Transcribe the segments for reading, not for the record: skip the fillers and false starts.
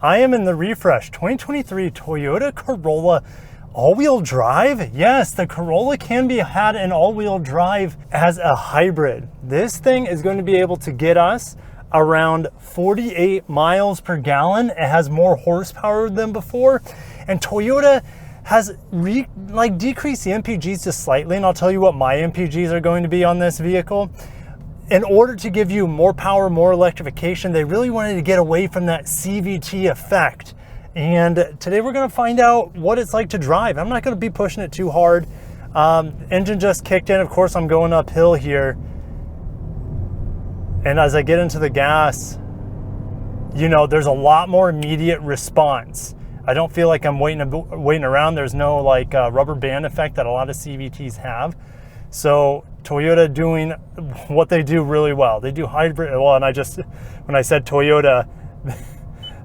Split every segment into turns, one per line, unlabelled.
I am in the refresh 2023 Toyota Corolla all-wheel drive. Yes, the Corolla can be had in all-wheel drive as a hybrid. This thing is going to be able to get us around 48 miles per gallon. It has more horsepower than before, and Toyota has decreased the MPGs just slightly, and I'll tell you what my MPGs are going to be on this vehicle. In order to give you more power, more electrification, they really wanted to get away from that CVT effect. And today we're going to find out what it's like to drive. I'm not going to be pushing it too hard. Engine just kicked in. Of course, I'm going uphill here. And as I get into the gas, you know, there's a lot more immediate response. I don't feel like I'm waiting around. There's no like rubber band effect that a lot of CVTs have. So Toyota doing what they do really well. They do hybrid. Well, and when I said Toyota,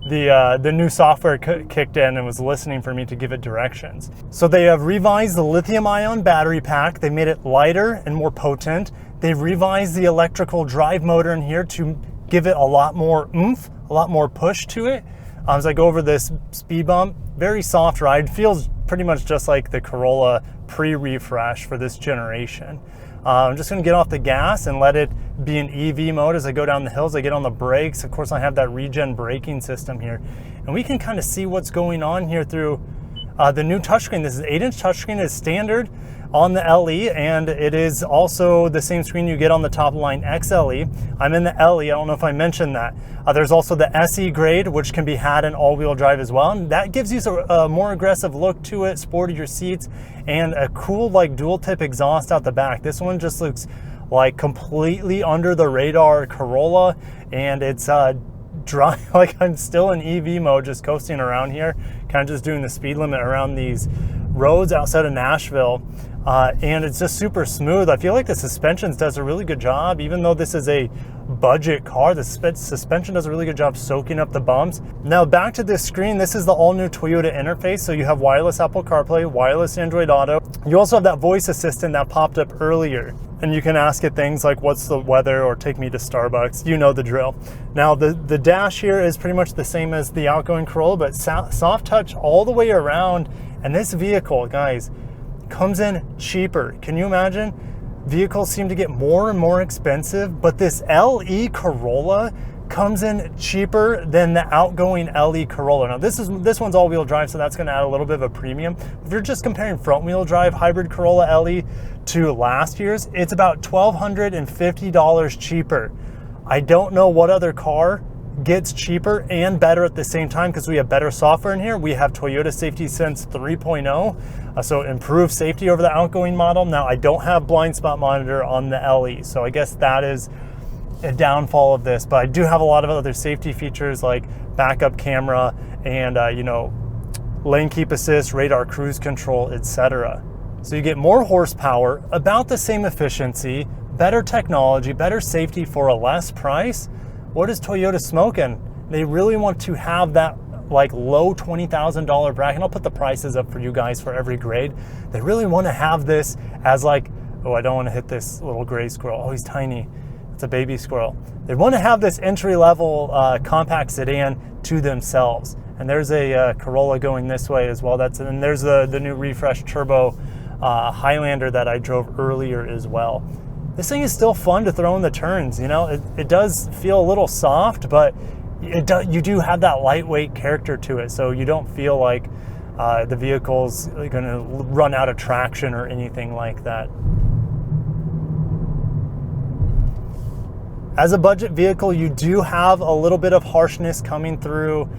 the new software kicked in and was listening for me to give it directions. So they have revised the lithium-ion battery pack. They made it lighter and more potent. They've revised the electrical drive motor in here to give it a lot more oomph, a lot more push to it. As I go over this speed bump, very soft ride. Feels pretty much just like the Corolla pre-refresh for this generation. I'm just going to get off the gas and let it be in EV mode as I go down the hills. I get on the brakes. Of course, I have that regen braking system here. And we can kind of see what's going on here through the new touchscreen. This is 8-inch touchscreen. Is standard on the LE, and it is also the same screen you get on the top line XLE. I'm in the LE. I don't know if I mentioned that. There's also the SE grade, which can be had in all-wheel drive as well. And that gives you a more aggressive look to it, sportier seats, and a cool like dual tip exhaust out the back. This one just looks like completely under the radar Corolla, and it's dry. Like I'm still in EV mode, just coasting around here, kind of just doing the speed limit around these roads outside of Nashville. And it's just super smooth. I feel like the suspension does a really good job. Even though this is a budget car, the suspension does a really good job soaking up the bumps. Now back to this screen, this is the all new Toyota interface. So you have wireless Apple CarPlay, wireless Android Auto. You also have that voice assistant that popped up earlier. And you can ask it things like, what's the weather, or take me to Starbucks. You know the drill. Now the dash here is pretty much the same as the outgoing Corolla, but soft touch all the way around. And this vehicle, guys, comes in cheaper. Can you imagine? Vehicles seem to get more and more expensive, but this LE Corolla comes in cheaper than the outgoing LE Corolla. Now this one's all-wheel drive, so that's going to add a little bit of a premium. If you're just comparing front-wheel drive hybrid Corolla LE to last year's, it's about $1,250 cheaper. I don't know what other car gets cheaper and better at the same time, because we have better software in here. We have Toyota Safety Sense 3.0, so improved safety over the outgoing model. Now I don't have blind spot monitor on the LE, so I guess that is a downfall of this, but I do have a lot of other safety features like backup camera and you know, lane keep assist, radar cruise control, etc. So you get more horsepower, about the same efficiency, better technology, better safety for a less price. What is Toyota smoking? They really want to have that like low $20,000 bracket. I'll put the prices up for you guys for every grade. They really want to have this as like, oh, I don't want to hit this little gray squirrel. Oh, he's tiny. It's a baby squirrel. They want to have this entry-level compact sedan to themselves. And there's a Corolla going this way as well. And there's the new refresh turbo Highlander that I drove earlier as well. This thing is still fun to throw in the turns. You know, it does feel a little soft, but you do have that lightweight character to it, so you don't feel like the vehicle's going to run out of traction or anything like that. As a budget vehicle, you do have a little bit of harshness coming through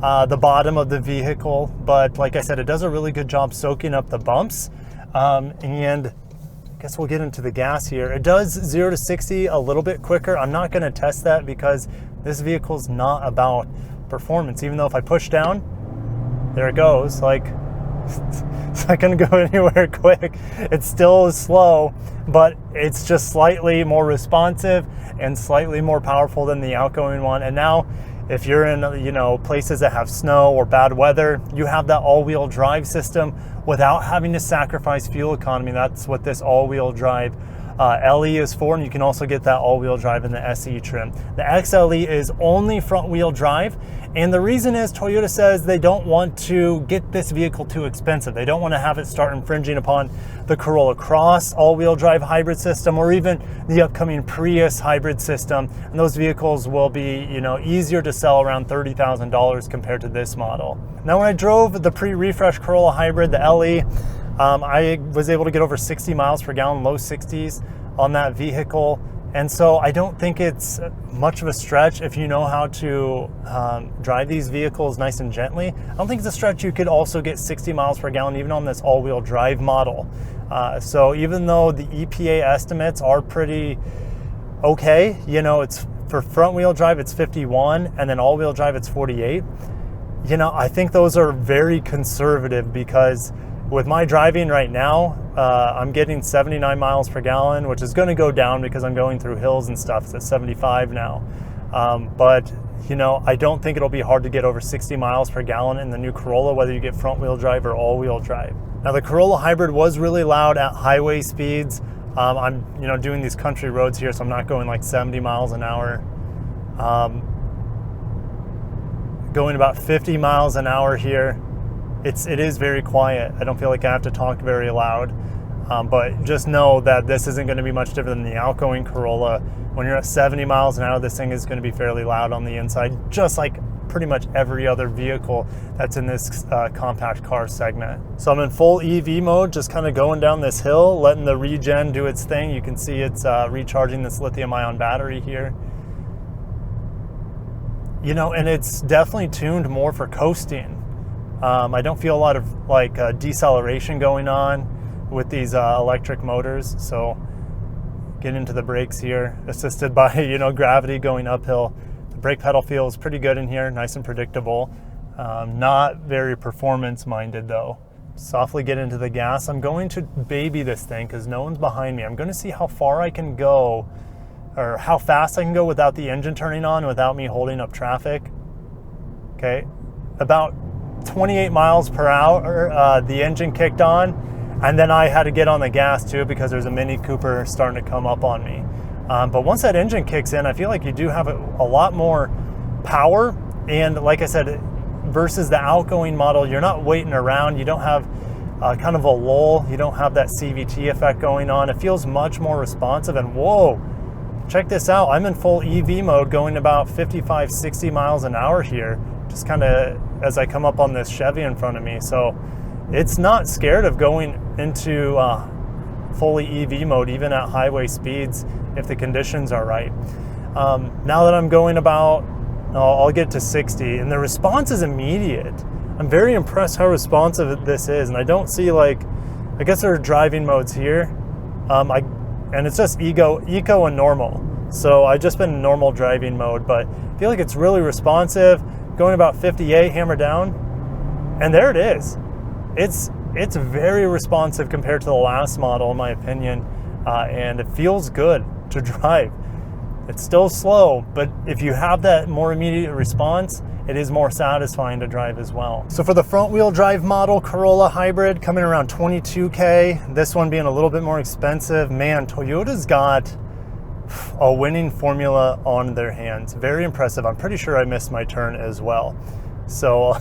the bottom of the vehicle, but like I said, it does a really good job soaking up the bumps. And I guess we'll get into the gas here. It does 0 to 60 a little bit quicker. I'm not going to test that because this vehicle's not about performance. Even though if I push down, there it goes. Like, it's not going to go anywhere quick. It's still slow, but it's just slightly more responsive and slightly more powerful than the outgoing one. And now, if you're in, you know, places that have snow or bad weather, you have that all-wheel drive system without having to sacrifice fuel economy. That's what this all-wheel drive LE is for, and you can also get that all-wheel drive in the SE trim. The XLE is only front-wheel drive, and the reason is Toyota says they don't want to get this vehicle too expensive. They don't want to have it start infringing upon the Corolla Cross all-wheel drive hybrid system, or even the upcoming Prius hybrid system. And those vehicles will be, you know, easier to sell around $30,000 compared to this model. Now, when I drove the pre-refresh Corolla Hybrid, the LE, I was able to get over 60 miles per gallon, low 60s on that vehicle. And so I don't think it's much of a stretch if you know how to drive these vehicles nice and gently. I don't think it's a stretch you could also get 60 miles per gallon even on this all-wheel drive model. So even though the EPA estimates are pretty okay, you know, it's for front-wheel drive it's 51, and then all-wheel drive it's 48. You know, I think those are very conservative, because with my driving right now, I'm getting 79 miles per gallon, which is going to go down because I'm going through hills and stuff. It's at 75 now. But, you know, I don't think it'll be hard to get over 60 miles per gallon in the new Corolla, whether you get front-wheel drive or all-wheel drive. Now, the Corolla Hybrid was really loud at highway speeds. I'm, you know, doing these country roads here, so I'm not going like 70 miles an hour. Going about 50 miles an hour here. It is very quiet. I don't feel like I have to talk very loud, but just know that this isn't going to be much different than the outgoing Corolla. When you're at 70 miles an hour, this thing is going to be fairly loud on the inside, just like pretty much every other vehicle that's in this compact car segment. So I'm in full EV mode, just kind of going down this hill, letting the regen do its thing. You can see it's recharging this lithium-ion battery here. You know, and it's definitely tuned more for coasting. I don't feel a lot of like deceleration going on with these electric motors. So get into the brakes here, assisted by, you know, gravity going uphill. The brake pedal feels pretty good in here, nice and predictable. Not very performance minded though. Softly get into the gas. I'm going to baby this thing because no one's behind me. I'm going to see how far I can go, or how fast I can go without the engine turning on, without me holding up traffic. Okay, about 28 miles per hour, the engine kicked on, and then I had to get on the gas too because there's a Mini Cooper starting to come up on me. But once that engine kicks in, I feel like you do have a lot more power, and like I said, versus the outgoing model, you're not waiting around. You don't have kind of a lull. You don't have that CVT effect going on. It feels much more responsive, and whoa, check this out. I'm in full EV mode going about 55, 60 miles an hour here, just kind of as I come up on this Chevy in front of me. So it's not scared of going into fully EV mode, even at highway speeds, if the conditions are right. Now that I'm going about, I'll get to 60, and the response is immediate. I'm very impressed how responsive this is, and I don't see, like, I guess there are driving modes here. And it's just eco and normal. So I've just been in normal driving mode, but I feel like it's really responsive. Going about 58, hammer down, and there it is. It's very responsive compared to the last model, in my opinion, and it feels good to drive. It's still slow, but if you have that more immediate response, it is more satisfying to drive as well. So for the front wheel drive model Corolla Hybrid, coming around 22K, this one being a little bit more expensive, man, Toyota's got a winning formula on their hands. Very impressive. I'm pretty sure I missed my turn as well. So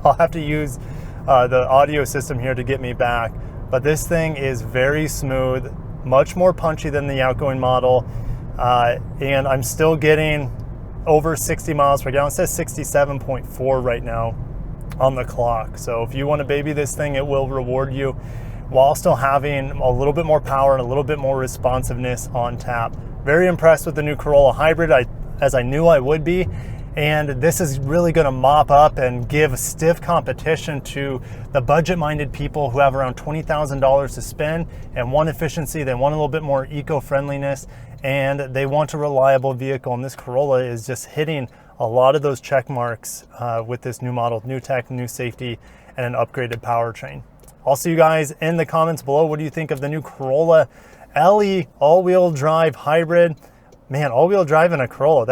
I'll have to use the audio system here to get me back. But this thing is very smooth, much more punchy than the outgoing model. And I'm still getting over 60 miles per gallon. It says 67.4 right now on the clock. So if you want to baby this thing, it will reward you while still having a little bit more power and a little bit more responsiveness on tap. Very impressed with the new Corolla Hybrid, as I knew I would be. And this is really going to mop up and give stiff competition to the budget-minded people who have around $20,000 to spend and want efficiency. They want a little bit more eco-friendliness, and they want a reliable vehicle. And this Corolla is just hitting a lot of those check marks with this new model, new tech, new safety, and an upgraded powertrain. I'll see you guys in the comments below. What do you think of the new Corolla LE all-wheel drive hybrid? Man, all-wheel drive in a Corolla,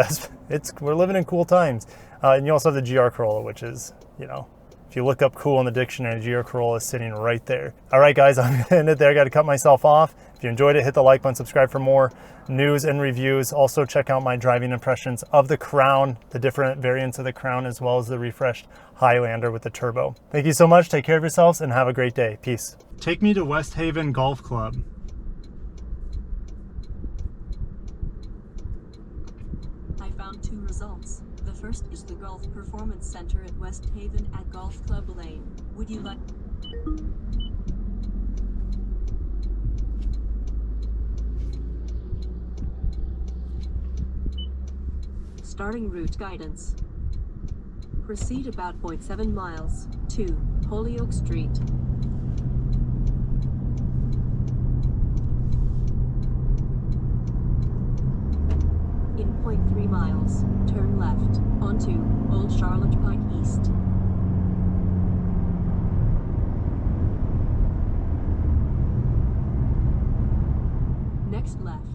we're living in cool times. And you also have the GR Corolla, which is, you know, If you look up cool in the dictionary, GR Corolla is sitting right there. All right, guys, I'm gonna end it there. I got to cut myself off. If you enjoyed it, hit the like button, subscribe for more news and reviews. Also, check out my driving impressions of the Crown, the different variants of the Crown, as well as the refreshed Highlander with the turbo. Thank you so much. Take care of yourselves and have a great day. Peace. Take me to West Haven Golf Club.
I found 2 results. The first is the Golf Performance Center at West Haven at Golf Club Lane. Would you like... Starting route guidance. Proceed about 0.7 miles to Holyoke Street. In 0.3 miles, turn left onto Old Charlotte Pike East. Next left.